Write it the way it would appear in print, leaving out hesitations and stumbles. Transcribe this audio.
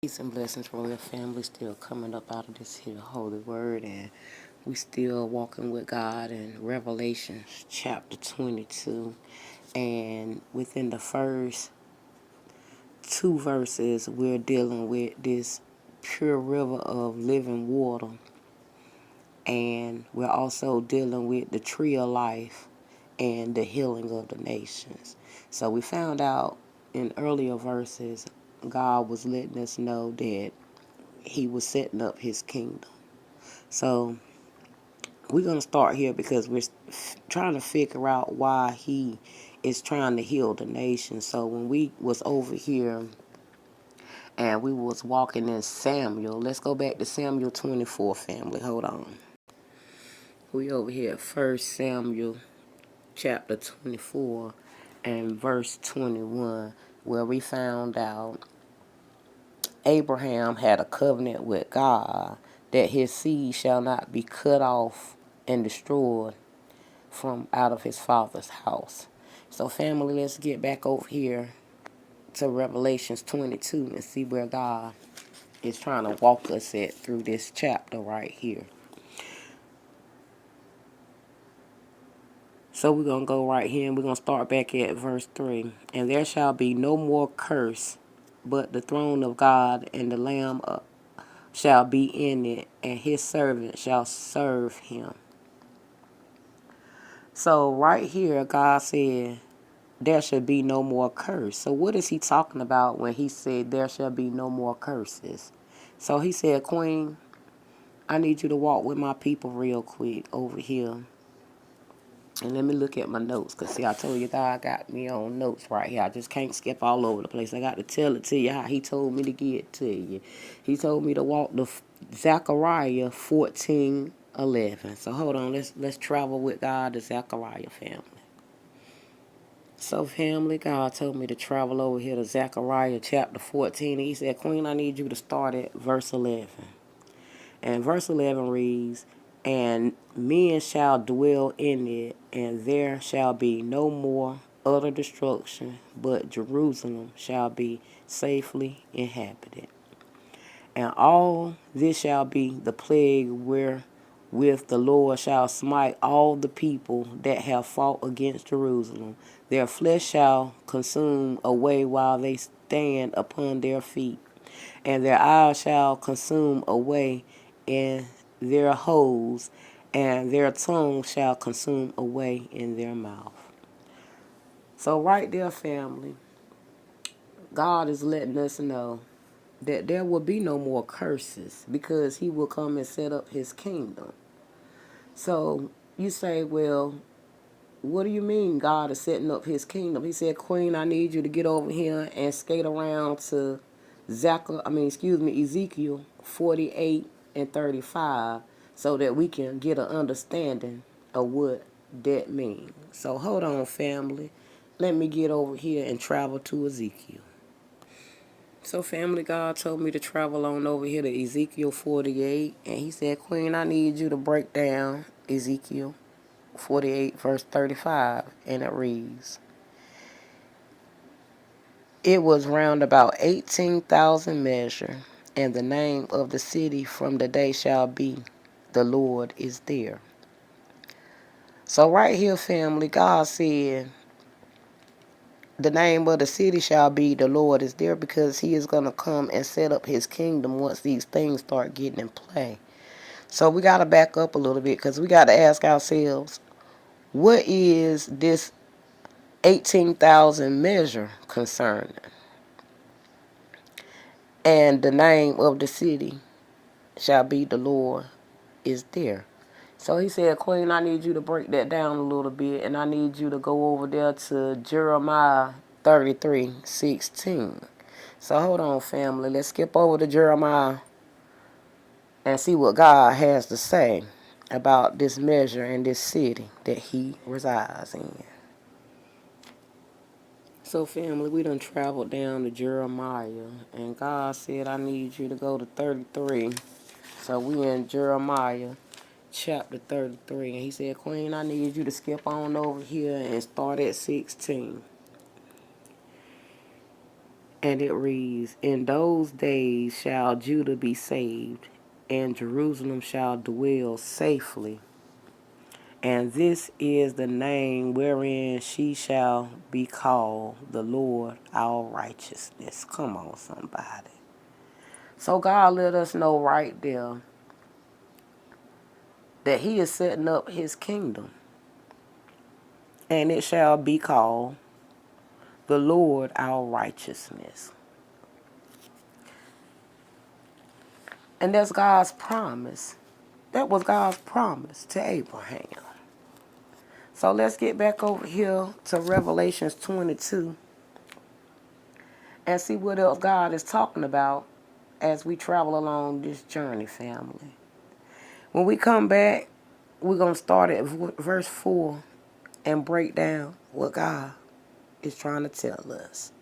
Peace and blessings, Royal Family. Still coming up out of this here holy word, and we still walking with God in Revelation chapter 22. And within the first two verses, we're dealing with this pure river of living water, and we're also dealing with the tree of life and the healing of the nations. So we found out in earlier verses, God was letting us know that he was setting up his kingdom. So we're going to start here because we're trying to figure out why he is trying to heal the nation. So when we was over here and we was walking in Samuel, let's go back to Samuel 24, family. Hold on. We over here at 1 Samuel chapter 24 and verse 21, where we found out Abraham had a covenant with God that his seed shall not be cut off and destroyed from out of his father's house. So family, let's get back over here to Revelations 22 and see where God is trying to walk us at through this chapter right here. So we're going to go right here and we're going to start back at verse 3. And there shall be no more curse, but the throne of God and the Lamb shall be in it, and his servant shall serve him. So right here, God said there should be no more curse. So what is he talking about when he said there shall be no more curses? So he said, Queen, I need you to walk with my people real quick over here. And let me look at my notes, because, see, I told you God got me on notes right here. I just can't skip all over the place. I got to tell it to you how he told me to get it to you. He told me to walk the Zechariah 14:11. So hold on, let's travel with God to Zechariah, family. So, family, God told me to travel over here to Zechariah chapter 14. He said, Queen, I need you to start at verse 11. And verse 11 reads, and men shall dwell in it, and there shall be no more utter destruction, but Jerusalem shall be safely inhabited. And all this shall be the plague wherewith the Lord shall smite all the people that have fought against Jerusalem. Their flesh shall consume away while they stand upon their feet, and their eyes shall consume away in their holes, and their tongue shall consume away in their mouth. So right there, family, God is letting us know that there will be no more curses because he will come and set up his kingdom. So you say, well, what do you mean God is setting up his kingdom? He said, Queen, I need you to get over here and skate around to Ezekiel 48 and 35 so that we can get an understanding of what that means. So hold on, family. Let me get over here and travel to Ezekiel. So family, God told me to travel on over here to Ezekiel 48. And he said, Queen, I need you to break down Ezekiel 48 verse 35. And it reads, it was round about 18,000 measure, and the name of the city from the day shall be, the Lord is there. So right here, family, God said, the name of the city shall be, the Lord is there, because he is going to come and set up his kingdom once these things start getting in play. So we got to back up a little bit, because we got to ask ourselves, what is this 18,000 measure concerning? And the name of the city shall be, the Lord is there. So he said, Queen, I need you to break that down a little bit, and I need you to go over there to Jeremiah 33:16. So hold on, family. Let's skip over to Jeremiah and see what God has to say about this measure and this city that he resides in. So, family, we done traveled down to Jeremiah, and God said, I need you to go to 33. So we in Jeremiah chapter 33, and he said, Queen, I need you to skip on over here and start at 16. And it reads, in those days shall Judah be saved, and Jerusalem shall dwell safely. And this is the name wherein she shall be called, the Lord our righteousness. Come on, somebody. So God let us know right there that he is setting up his kingdom. And it shall be called the Lord our righteousness. And that's God's promise. That was God's promise to Abraham. So let's get back over here to Revelations 22 and see what else God is talking about as we travel along this journey, family. When we come back, we're going to start at verse 4 and break down what God is trying to tell us.